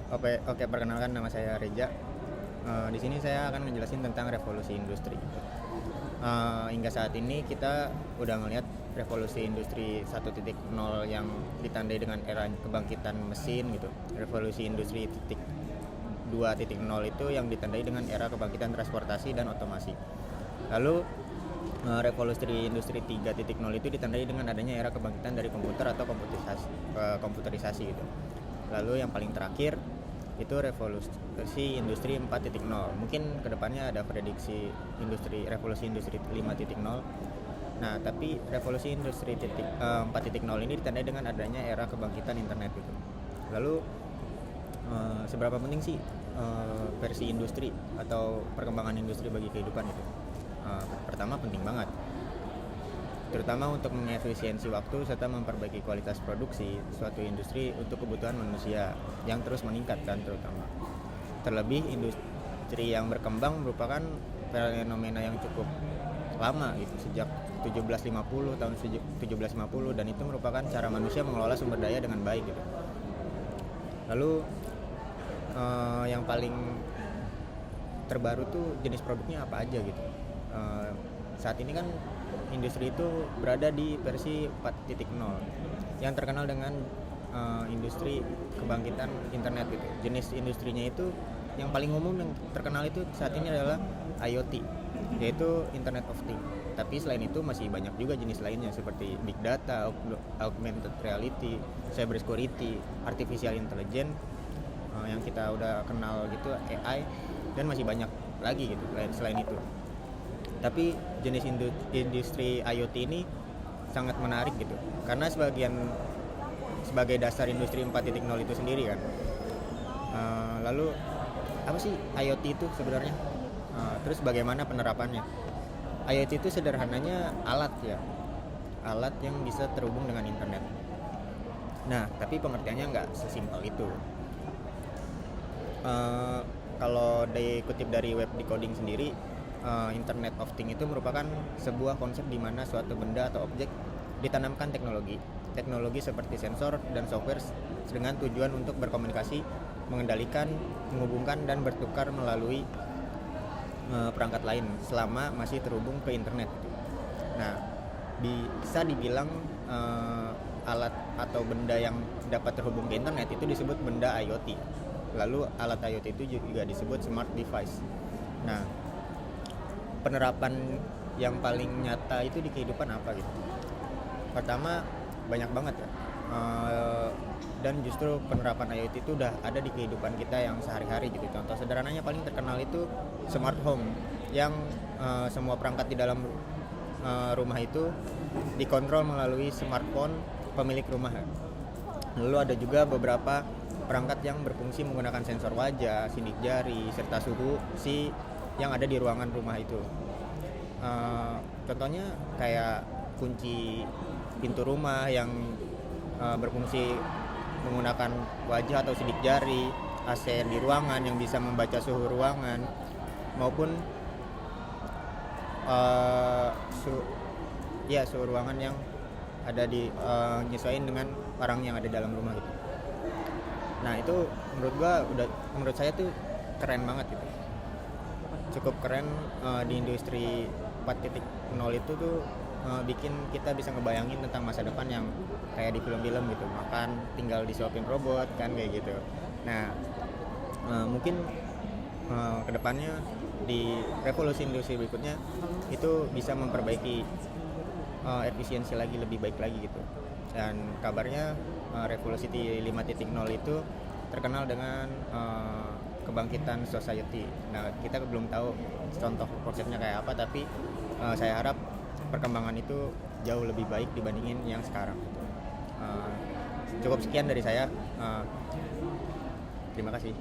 Oke, perkenalkan nama saya Reja. Di sini saya akan ngejelasin tentang revolusi industri. Hingga saat ini kita udah ngelihat revolusi industri 1.0 yang ditandai dengan era kebangkitan mesin gitu. Revolusi industri 2.0 itu yang ditandai dengan era kebangkitan transportasi dan otomasi. Lalu revolusi industri 3.0 itu ditandai dengan adanya era kebangkitan dari komputer atau komputerisasi gitu. Lalu yang paling terakhir itu revolusi industri 4.0. Mungkin kedepannya ada prediksi revolusi industri 5.0. Nah, tapi revolusi industri 4.0 ini ditandai dengan adanya era kebangkitan internet gitu. Lalu seberapa penting sih versi industri atau perkembangan industri bagi kehidupan itu? Pertama, penting banget, terutama untuk mengefisiensi waktu serta memperbaiki kualitas produksi suatu industri untuk kebutuhan manusia yang terus meningkat kan, terlebih industri yang berkembang merupakan fenomena yang cukup lama gitu, sejak 1750 dan itu merupakan cara manusia mengelola sumber daya dengan baik gitu. Lalu yang paling terbaru tuh jenis produknya apa aja gitu. Saat ini kan industri itu berada di versi 4.0 yang terkenal dengan industri kebangkitan internet gitu. Jenis industrinya itu yang paling umum yang terkenal itu saat ini adalah IoT, yaitu Internet of Things. Tapi selain itu masih banyak juga jenis lainnya seperti big data, augmented reality, cyber security, artificial intelligence, yang kita udah kenal gitu, AI, dan masih banyak lagi gitu selain itu. Tapi jenis industri IoT ini sangat menarik gitu, karena sebagai dasar industri 4.0 itu sendiri kan. Lalu apa sih IoT itu sebenarnya? Terus bagaimana penerapannya? IoT itu sederhananya alat yang bisa terhubung dengan internet. Nah, tapi pengertiannya nggak sesimpel itu. Kalau dikutip dari web decoding sendiri, Internet of Things itu merupakan sebuah konsep di mana suatu benda atau objek ditanamkan teknologi seperti sensor dan software dengan tujuan untuk berkomunikasi, mengendalikan, menghubungkan dan bertukar melalui perangkat lain selama masih terhubung ke internet. Nah, bisa dibilang alat atau benda yang dapat terhubung ke internet itu disebut benda IoT. Lalu alat IoT itu juga disebut smart device. Nah, penerapan yang paling nyata itu di kehidupan apa gitu? Pertama, banyak banget ya, dan justru penerapan IoT itu udah ada di kehidupan kita yang sehari-hari gitu. Contoh sederhananya paling terkenal itu smart home, yang semua perangkat di dalam rumah itu dikontrol melalui smartphone pemilik rumah. Lalu ada juga beberapa perangkat yang berfungsi menggunakan sensor wajah, sidik jari, serta suhu yang ada di ruangan rumah itu. Contohnya kayak kunci pintu rumah yang berfungsi menggunakan wajah atau sidik jari, AC di ruangan yang bisa membaca suhu ruangan, maupun suhu ruangan yang ada di nyesuaiin dengan orang yang ada dalam rumah gitu. Nah, itu menurut saya tuh keren banget gitu. Cukup keren. Di industri 4.0 itu tuh bikin kita bisa ngebayangin tentang masa depan yang kayak di film-film gitu, makan tinggal disuapin robot kan, kayak gitu. Nah, mungkin kedepannya di revolusi industri berikutnya itu bisa memperbaiki efisiensi lagi, lebih baik lagi gitu. Dan kabarnya revolusi 5.0 itu terkenal dengan kebangkitan society. Nah, kita belum tahu contoh konsepnya kayak apa, tapi saya harap perkembangan itu jauh lebih baik dibandingin yang sekarang. Cukup sekian dari saya. Terima kasih.